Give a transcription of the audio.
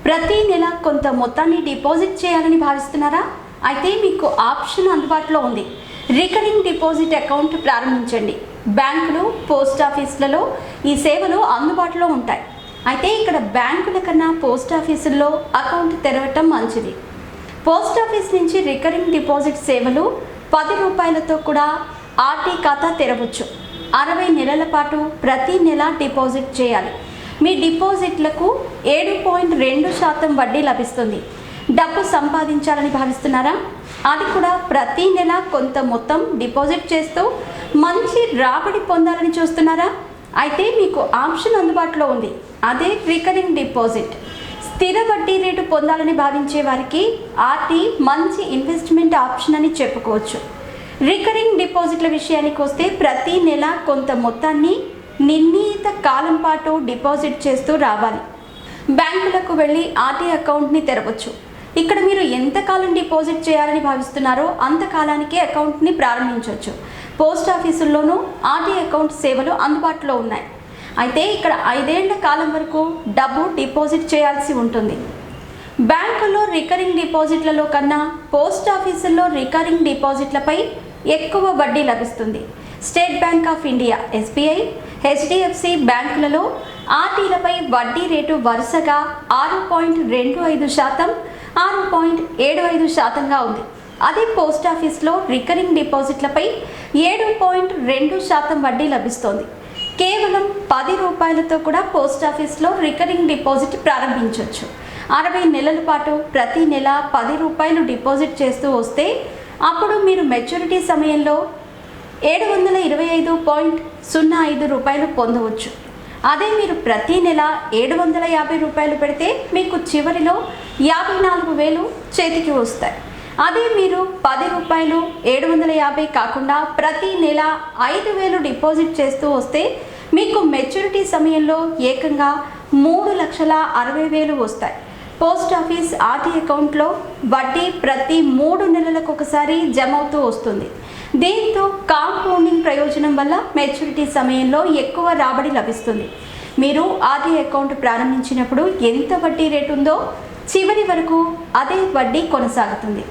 ప్రతి నెల కొంత మొత్తాన్ని డిపాజిట్ చేయాలని భావిస్తున్నారా? అయితే మీకు ఆప్షన్ అందుబాటులో ఉంది. రికరింగ్ డిపాజిట్ అకౌంట్ ప్రారంభించండి. బ్యాంకులు, పోస్ట్ ఆఫీసులలో ఈ సేవలు అందుబాటులో ఉంటాయి. అయితే ఇక్కడ బ్యాంకుల కన్నా పోస్ట్ ఆఫీసుల్లో అకౌంట్ తెరవటం మంచిది. పోస్ట్ ఆఫీస్ నుంచి రికరింగ్ డిపాజిట్ సేవలు 10 రూపాయలతో కూడా ఆర్టీ ఖాతా తెరవచ్చు. 60 నెలల పాటు ప్రతి నెల డిపాజిట్ చేయాలి. మీ డిపాజిట్లకు 7.2% వడ్డీ లభిస్తుంది. డబ్బు సంపాదించాలని భావిస్తున్నారా? అది కూడా ప్రతి నెల కొంత మొత్తం డిపాజిట్ చేస్తూ మంచి రాబడి పొందాలని చూస్తున్నారా? అయితే మీకు ఆప్షన్ అందుబాటులో ఉంది. అదే రికరింగ్ డిపాజిట్. స్థిర వడ్డీ రేటు పొందాలని భావించే వారికి ఆర్టీ మంచి ఇన్వెస్ట్మెంట్ ఆప్షన్ అని చెప్పుకోవచ్చు. రికరింగ్ డిపాజిట్ల విషయానికి వస్తే ప్రతి నెల కొంత మొత్తాన్ని నిర్ణీత కాలం పాటు డిపాజిట్ చేస్తూ రావాలి. బ్యాంకులకు వెళ్ళి ఆర్టీ అకౌంట్ని తెరవచ్చు. ఇక్కడ మీరు ఎంతకాలం డిపాజిట్ చేయాలని భావిస్తున్నారో అంతకాలానికి అకౌంట్ని ప్రారంభించవచ్చు. పోస్ట్ ఆఫీసుల్లోనూ ఆర్టీ అకౌంట్ సేవలు అందుబాటులో ఉన్నాయి. అయితే ఇక్కడ 5 ఏళ్ల కాలం వరకు డబ్బు డిపాజిట్ చేయాల్సి ఉంటుంది. బ్యాంకుల్లో రికరింగ్ డిపాజిట్లలో కన్నా పోస్ట్ ఆఫీసుల్లో రికరింగ్ డిపాజిట్లపై ఎక్కువ వడ్డీ లభిస్తుంది. State bank of India, SBI, HDFC బ్యాంకులలో ఆర్టీలపై వడ్డీ రేటు వరుసగా 6.25%, 6.75%గా ఉంది. అదే పోస్ట్ ఆఫీస్లో రికరింగ్ డిపాజిట్లపై 7.2% వడ్డీ లభిస్తోంది. కేవలం 10 రూపాయలతో కూడా పోస్ట్ ఆఫీస్లో రికరింగ్ డిపాజిట్ ప్రారంభించవచ్చు. 60 నెలల పాటు ప్రతి నెల 10 రూపాయలు డిపాజిట్ చేస్తూ వస్తే అప్పుడు మీరు మెచ్యూరిటీ సమయంలో 725.05 రూపాయలు పొందవచ్చు. అదే మీరు ప్రతి నెల 750 రూపాయలు పెడితే మీకు చివరిలో 54,000 చేతికి వస్తాయి. అదే మీరు 10 రూపాయలు 750 కాకుండా ప్రతి నెల 5,000 డిపాజిట్ చేస్తూ వస్తే మీకు మెచ్యూరిటీ సమయంలో ఏకంగా 3,60,000 వస్తాయి. పోస్ట్ ఆఫీస్ ఆర్టీ అకౌంట్లో వడ్డీ ప్రతి 3 నెలలకు ఒకసారి జమ అవుతూ వస్తుంది. దీంతో కాంపౌండింగ్ ప్రయోజనం వల్ల మెచ్యూరిటీ సమయంలో ఎక్కువ రాబడి లభిస్తుంది. మీరు ఆర్టీ అకౌంట్ ప్రారంభించినప్పుడు ఎంత వడ్డీ రేటు ఉందో చివరి వరకు అదే వడ్డీ కొనసాగుతుంది.